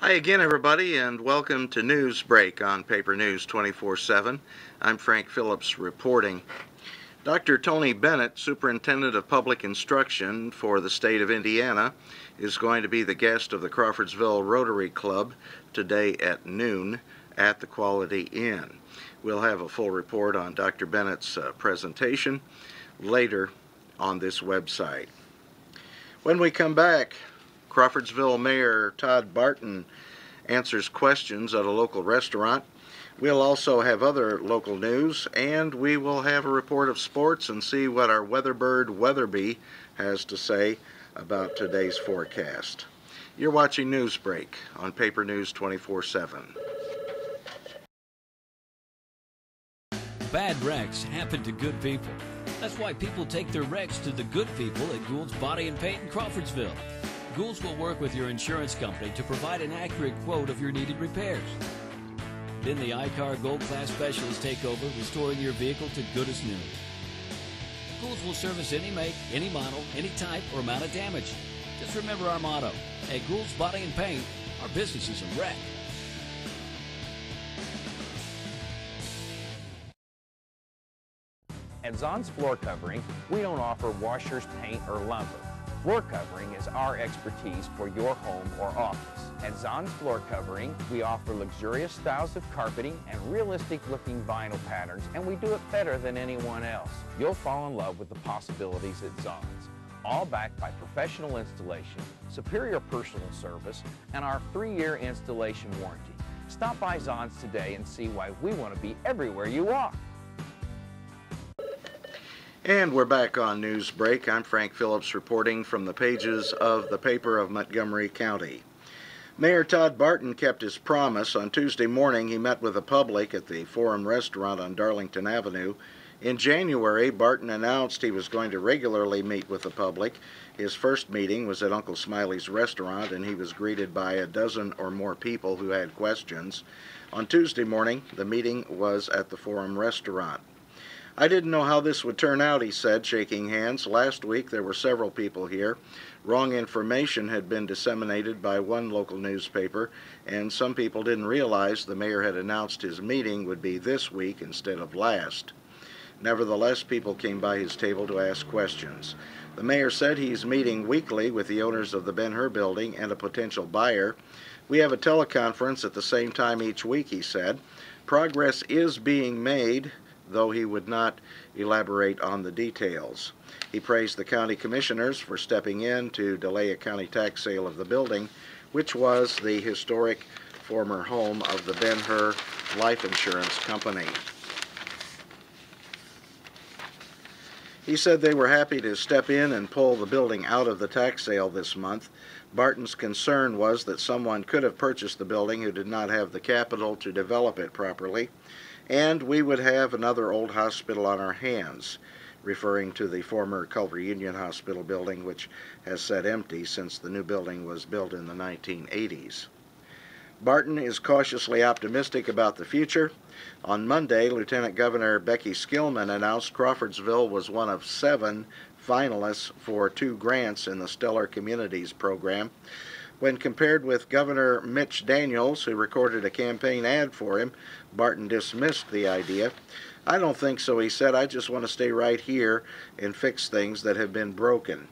Hi again, everybody, and welcome to Newsbreak on Paper News 24/7. I'm Frank Phillips reporting. Dr. Tony Bennett, Superintendent of Public Instruction for the state of Indiana, is going to be the guest of the Crawfordsville Rotary Club today at noon at the Quality Inn. We'll have a full report on Dr. Bennett's presentation later on this website. When we come back, Crawfordsville Mayor Todd Barton answers questions at a local restaurant. We'll also have other local news, and we will have a report of sports and see what our weatherbird Weatherby has to say about today's forecast. You're watching Newsbreak on Paper News 24/7. Bad wrecks happen to good people. That's why people take their wrecks to the good people at Gould's Body and Paint in Crawfordsville. Gould's will work with your insurance company to provide an accurate quote of your needed repairs. Then the iCar Gold Class specialists take over, restoring your vehicle to good as new. Gould's will service any make, any model, any type, or amount of damage. Just remember our motto: at Gould's Body and Paint, our business is a wreck. At Zon's Floor Covering, we don't offer washers, paint, or lumber. Floor covering is our expertise for your home or office. At Zon's Floor Covering, we offer luxurious styles of carpeting and realistic-looking vinyl patterns, and we do it better than anyone else. You'll fall in love with the possibilities at Zon's, all backed by professional installation, superior personal service, and our 3-year installation warranty. Stop by Zon's today and see why we want to be everywhere you are. And we're back on Newsbreak. I'm Frank Phillips reporting from the pages of the paper of Montgomery County. Mayor Todd Barton kept his promise. On Tuesday morning, he met with the public at the Forum Restaurant on Darlington Avenue. In January, Barton announced he was going to regularly meet with the public. His first meeting was at Uncle Smiley's restaurant, and he was greeted by a dozen or more people who had questions. On Tuesday morning, the meeting was at the Forum Restaurant. I didn't know how this would turn out, he said, shaking hands. Last week there were several people here. Wrong information had been disseminated by one local newspaper, and some people didn't realize the mayor had announced his meeting would be this week instead of last. Nevertheless, people came by his table to ask questions. The mayor said he's meeting weekly with the owners of the Ben-Hur building and a potential buyer. We have a teleconference at the same time each week, he said. Progress is being made, though he would not elaborate on the details. He praised the county commissioners for stepping in to delay a county tax sale of the building, which was the historic former home of the Ben-Hur Life Insurance Company. He said they were happy to step in and pull the building out of the tax sale this month. Barton's concern was that someone could have purchased the building who did not have the capital to develop it properly, and we would have another old hospital on our hands, referring to the former Culver Union Hospital building, which has sat empty since the new building was built in the 1980s. Barton is cautiously optimistic about the future. On Monday, Lieutenant Governor Becky Skillman announced Crawfordsville was one of 7 finalists for 2 grants in the Stellar Communities program. When compared with Governor Mitch Daniels, who recorded a campaign ad for him, Barton dismissed the idea. I don't think so, he said. I just want to stay right here and fix things that have been broken.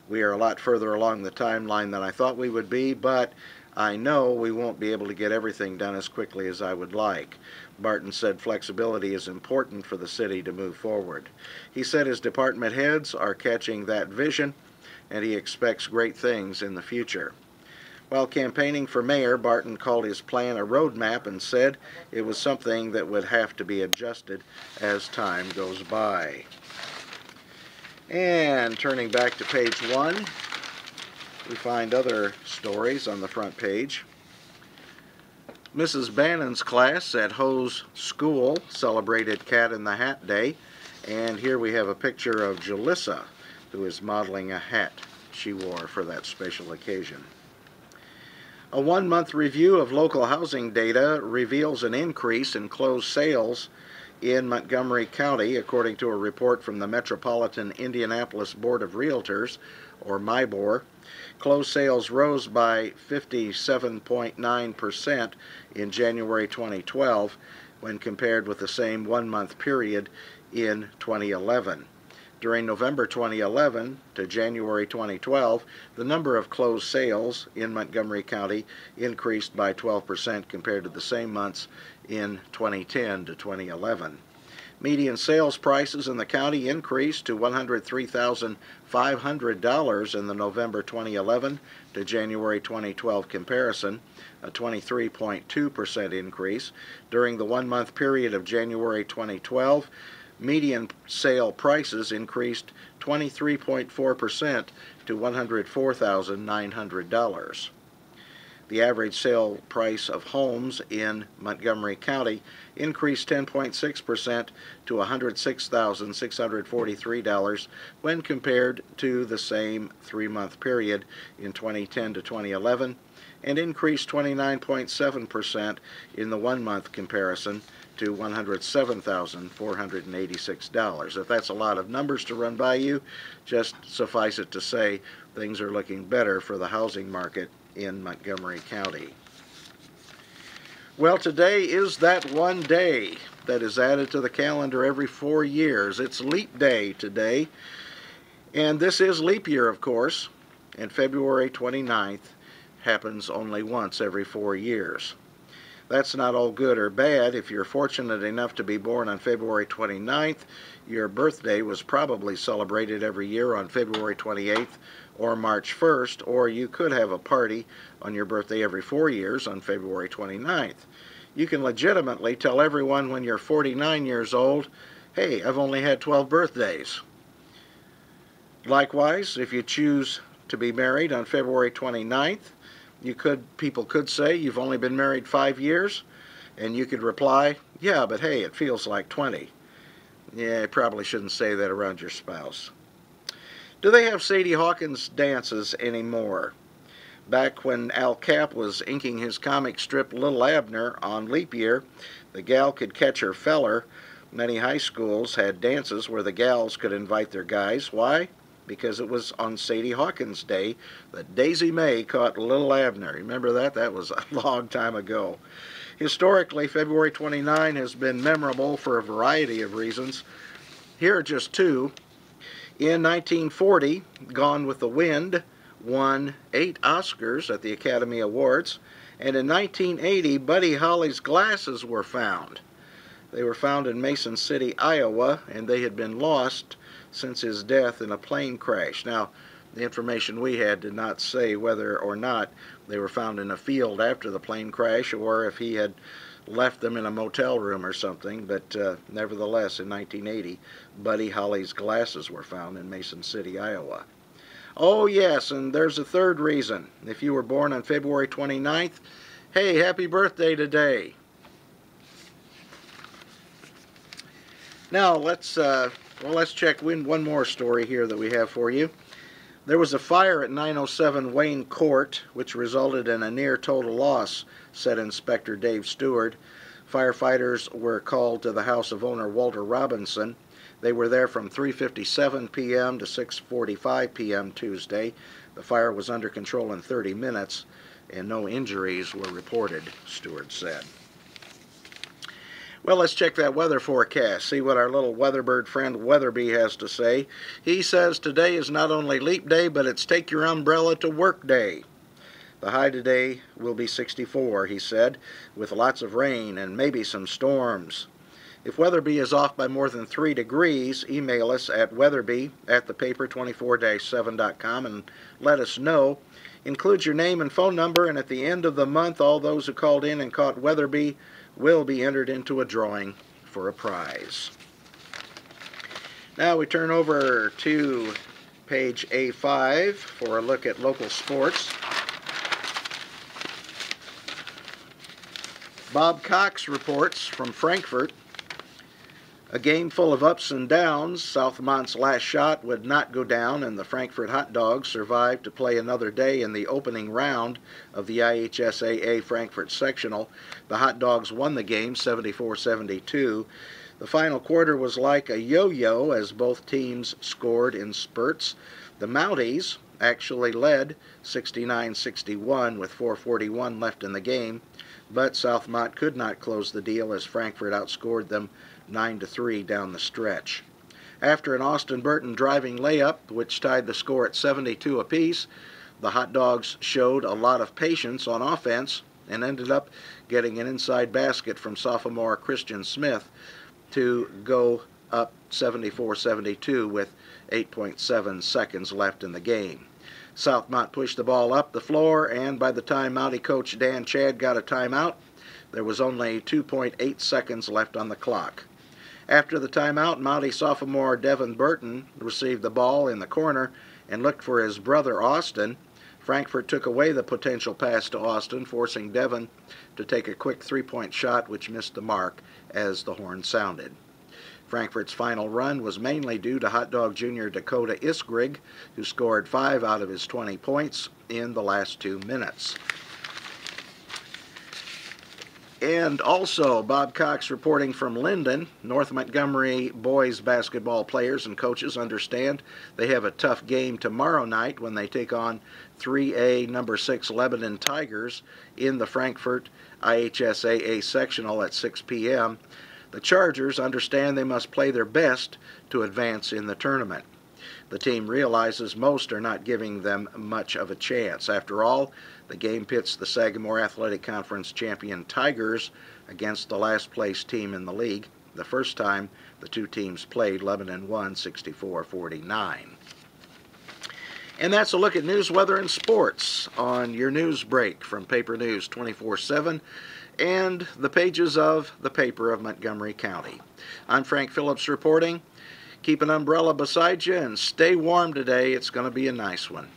We are a lot further along the timeline than I thought we would be, but I know we won't be able to get everything done as quickly as I would like. Barton said flexibility is important for the city to move forward. He said his department heads are catching that vision, and he expects great things in the future. While campaigning for mayor, Barton called his plan a roadmap and said it was something that would have to be adjusted as time goes by. And turning back to page 1, we find other stories on the front page. Mrs. Bannon's class at Ho's School celebrated Cat in the Hat Day, and here we have a picture of Jalissa, who is modeling a hat she wore for that special occasion. A one-month review of local housing data reveals an increase in closed sales in Montgomery County, according to a report from the Metropolitan Indianapolis Board of Realtors, or MIBOR. Closed sales rose by 57.9% in January 2012 when compared with the same one-month period in 2011. During November 2011 to January 2012, the number of closed sales in Montgomery County increased by 12% compared to the same months in 2010 to 2011. Median sales prices in the county increased to $103,500 in the November 2011 to January 2012 comparison, a 23.2% increase. During the one-month period of January 2012, median sale prices increased 23.4% to $104,900. The average sale price of homes in Montgomery County increased 10.6% to $106,643 when compared to the same three-month period in 2010 to 2011, and increased 29.7% in the one-month comparison to $107,486. If that's a lot of numbers to run by you, just suffice it to say things are looking better for the housing market in Montgomery County. Well, today is that one day that is added to the calendar every 4 years. It's Leap Day today, and this is leap year, of course, and February 29th happens only once every 4 years. That's not all good or bad. If you're fortunate enough to be born on February 29th, your birthday was probably celebrated every year on February 28th or March 1st, or you could have a party on your birthday every 4 years on February 29th. You can legitimately tell everyone when you're 49 years old, hey, I've only had 12 birthdays. Likewise, if you choose to be married on February 29th, people could say you've only been married 5 years, and you could reply, yeah, but hey, it feels like 20. Yeah, you probably shouldn't say that around your spouse. Do they have Sadie Hawkins dances anymore? Back when Al Cap was inking his comic strip Little Abner on leap year, the gal could catch her feller. Many high schools had dances where the gals could invite their guys. Why? Because it was on Sadie Hawkins Day that Daisy May caught Little Abner. Remember that? That was a long time ago. Historically, February 29 has been memorable for a variety of reasons. Here are just two. In 1940, Gone with the Wind won 8 Oscars at the Academy Awards, and in 1980, Buddy Holly's glasses were found. They were found in Mason City, Iowa, and they had been lost since his death in a plane crash. Now, the information we had did not say whether or not they were found in a field after the plane crash or if he had left them in a motel room or something, but nevertheless, in 1980, Buddy Holly's glasses were found in Mason City, Iowa. Oh yes, and there's a third reason. If you were born on February 29th, hey, happy birthday today. Now, let's check one more story here that we have for you. There was a fire at 907 Wayne Court, which resulted in a near-total loss, said Inspector Dave Stewart. Firefighters were called to the house of owner Walter Robinson. They were there from 3:57 p.m. to 6:45 p.m. Tuesday. The fire was under control in 30 minutes, and no injuries were reported, Stewart said. Well, let's check that weather forecast, see what our little weatherbird friend Weatherby has to say. He says today is not only leap day, but it's take your umbrella to work day. The high today will be 64, he said, with lots of rain and maybe some storms. If Weatherby is off by more than 3 degrees, email us at weatherby@thepaper24-7.com and let us know. Include your name and phone number, and at the end of the month, all those who called in and caught Weatherby will be entered into a drawing for a prize. Now we turn over to page A5 for a look at local sports. Bob Cox reports from Frankfort. A game full of ups and downs. Southmont's last shot would not go down, and the Frankfort Hot Dogs survived to play another day in the opening round of the IHSAA Frankfort Sectional. The Hot Dogs won the game 74-72. The final quarter was like a yo-yo as both teams scored in spurts. The Mounties actually led 69-61 with 4:41 left in the game, but Southmont could not close the deal as Frankfort outscored them 9-3 down the stretch. After an Austin Burton driving layup, which tied the score at 72 apiece, the Hot Dogs showed a lot of patience on offense and ended up getting an inside basket from sophomore Christian Smith to go up 74-72 with 8.7 seconds left in the game. Southmont pushed the ball up the floor, and by the time Mountie coach Dan Chad got a timeout, there was only 2.8 seconds left on the clock. After the timeout, Mountie sophomore Devin Burton received the ball in the corner and looked for his brother Austin. Frankfort took away the potential pass to Austin, forcing Devin to take a quick three-point shot which missed the mark as the horn sounded. Frankfort's final run was mainly due to Hot Dog junior Dakota Iskrig, who scored 5 out of his 20 points in the last 2 minutes. And also, Bob Cox reporting from Linden. North Montgomery boys basketball players and coaches understand they have a tough game tomorrow night when they take on 3A number 6 Lebanon Tigers in the Frankfort IHSAA sectional at 6 p.m. The Chargers understand they must play their best to advance in the tournament. The team realizes most are not giving them much of a chance. After all, the game pits the Sagamore Athletic Conference champion Tigers against the last place team in the league. The first time the two teams played, Lebanon won 64-49. And that's a look at news, weather, and sports on your Newsbreak from Paper News 24/7 and the pages of the paper of Montgomery County. I'm Frank Phillips reporting. Keep an umbrella beside you and stay warm today. It's going to be a nice one.